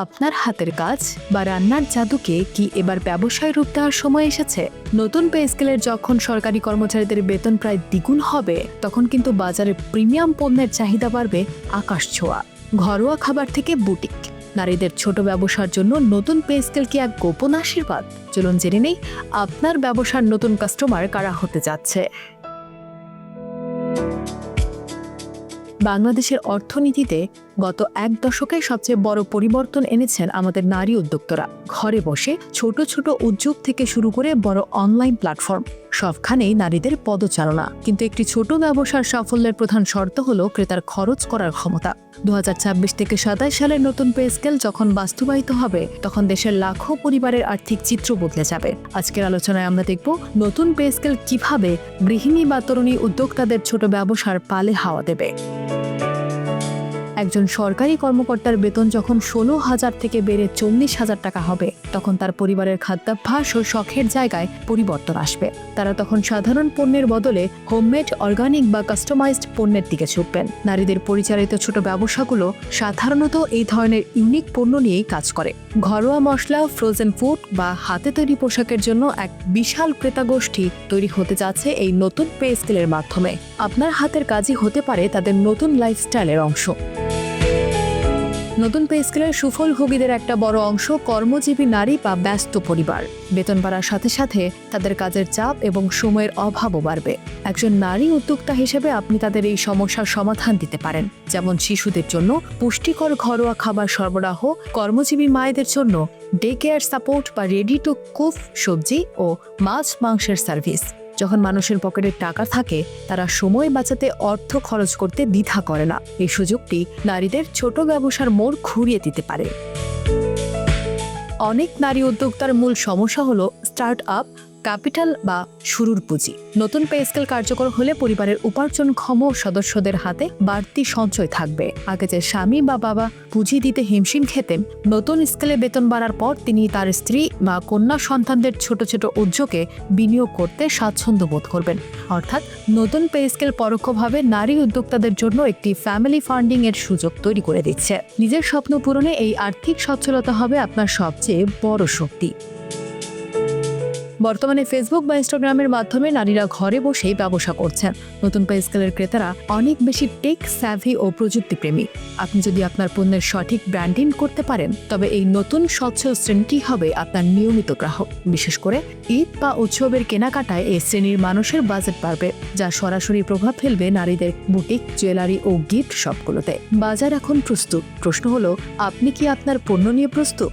আপনার হাতের কাজ বা রান্নার জাদুকে কি এবার ব্যবসায় রূপ দেওয়ার সময় এসেছে? নতুন পে স্কেলের যখন সরকারি কর্মচারীদের বেতন প্রায় দ্বিগুণ হবে, তখন কিন্তু বাজারে প্রিমিয়াম পণ্যের চাহিদা বাড়বে আকাশ ছোঁয়া। ঘরোয়া খাবার থেকে বুটিক, নারীদের ছোট ব্যবসার জন্য নতুন পে স্কেল কি এক গোপন আশীর্বাদ? চলুন জেনে নেই আপনার ব্যবসার নতুন কাস্টমার কারা হতে যাচ্ছে। বাংলাদেশের অর্থনীতিতে গত এক দশকে সবচেয়ে বড় পরিবর্তন এনেছেন আমাদের নারী উদ্যোক্তারা। ঘরে বসে ছোট ছোট উদ্যোগ থেকে শুরু করে বড় অনলাইন প্ল্যাটফর্ম, সবখানেই নারীদের পদচারণা। কিন্তু একটি ছোট ব্যবসার সাফল্যের প্রধান শর্ত হলো ক্রেতার খরচ করার ক্ষমতা। 2026 থেকে 27 সালের নতুন পে স্কেল যখন বাস্তবায়িত হবে, তখন দেশের লাখো পরিবারের আর্থিক চিত্র বদলে যাবে। আজকের আলোচনায় আমরা দেখব নতুন পে স্কেল কিভাবে গৃহিণী বা তরুণী উদ্যোক্তাদের ছোট ব্যবসার পালে হাওয়া দেবে। একজন সরকারি কর্মকর্তার বেতন যখন 16,000 থেকে বেড়ে 40,000 টাকা হবে, তখন তার পরিবারের খাদ্যাভ্যাস ও শখের জায়গায় পরিবর্তন আসবে। তারা তখন সাধারণ পণ্যের বদলে হোমমেড, অর্গানিক বা কাস্টমাইজড পণ্যের দিকে ঝুঁকবেন। নারীদের পরিচালিত ছোট ব্যবসাগুলো সাধারণত এই ধরনের ইউনিক পণ্য নিয়েই কাজ করে। ঘরোয়া মশলা, ফ্রোজেন ফুড বা হাতে তৈরি পোশাকের জন্য এক বিশাল ক্রেতা গোষ্ঠী তৈরি হতে যাচ্ছে এই নতুন পে স্কেলের মাধ্যমে। আপনার হাতের কাজই হতে পারে তাদের নতুন লাইফস্টাইলের অংশ। নতুন পে স্কেলের সুফল ভোগীদের একটা বড় অংশ কর্মজীবী নারী বা ব্যস্ত পরিবার। বেতন বাড়ার সাথে সাথে তাদের কাজের চাপ এবং সময়ের অভাবও বাড়বে। একজন নারী উদ্যোক্তা হিসেবে আপনি তাদের এই সমস্যার সমাধান দিতে পারেন, যেমন শিশুদের জন্য পুষ্টিকর ঘরোয়া খাবার সরবরাহ, কর্মজীবী মায়েদের জন্য ডে কেয়ার সাপোর্ট বা রেডি টু কুক সবজি ও মাছ মাংসের সার্ভিস। যখন মানুষের পকেটে টাকা থাকে, তারা সময় বাঁচাতে অর্থ খরচ করতে দ্বিধা করে না। এই সুযোগটি নারীদের ছোট ব্যবসার মোড় ঘুরিয়ে দিতে পারে। অনেক নারী উদ্যোক্তার মূল সমস্যা হলো স্টার্ট আপ ক্যাপিটাল বা শুরুর পুঁজি। নতুন পে স্কেল কার্যকর হলে পরিবারের উপার্জনক্ষম সদস্যদের হাতে বাড়তি সঞ্চয় থাকবে। আগে যে স্বামী বা বাবা পুঁজি দিতে হিমশিম খেতেন, নতুন স্কেলে বেতন বাড়ার পর তিনি তার স্ত্রী বা কন্যা সন্তানদের ছোট ছোট উদ্যোগে বিনিয়োগ করতে স্বাচ্ছন্দ্য বোধ করবেন। অর্থাৎ নতুন পে স্কেল পরোক্ষভাবে নারী উদ্যোক্তাদের জন্য একটি ফ্যামিলি ফান্ডিং এর সুযোগ তৈরি করে দিচ্ছে। নিজের স্বপ্ন পূরণে এই আর্থিক সচ্ছলতা হবে আপনার সবচেয়ে বড় শক্তি। বর্তমানে ফেসবুক বা ইনস্টাগ্রামের মাধ্যমে নারীরা ঘরে বসেই ব্যবসা করছেন। নতুন পে স্কেলের ক্রেতারা অনেক বেশি টেক স্যাভি ও প্রযুক্তিপ্রেমী। আপনি যদি আপনার পণ্যের সঠিক ব্র্যান্ডিং করতে পারেন, তবে এই নতুন সচ্ছল শ্রেণীটি হবে আপনার নিয়মিত গ্রাহক। বিশেষ করে ঈদ বা উৎসবের কেনাকাটায় এই শ্রেণীর মানুষের বাজেট বাড়বে, যা সরাসরি প্রভাব ফেলবে নারীদের বুটিক, জুয়েলারি ও গিফট শপগুলোতে। বাজার এখন প্রস্তুত। প্রশ্ন হলো, আপনি কি আপনার পণ্য নিয়ে প্রস্তুত?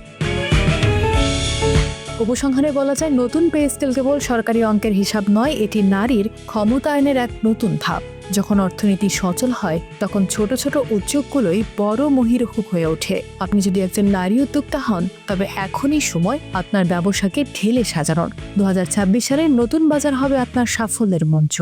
উপসংহারে বলা যায়, নতুন পে স্কেল কেবল সরকারি অঙ্কের হিসাব নয়, এটি নারীর ক্ষমতায়নের এক নতুন ধাপ। যখন অর্থনীতি সচল হয়, তখন ছোট ছোট উদ্যোগগুলোই বড় মহিরুহ হয়ে ওঠে। আপনি যদি একজন নারী উদ্যোক্তা হন, তবে এখনই সময় আপনার ব্যবসাকে ঢেলে সাজানোর। 2026 সালের নতুন বাজার হবে আপনার সাফল্যের মঞ্চ।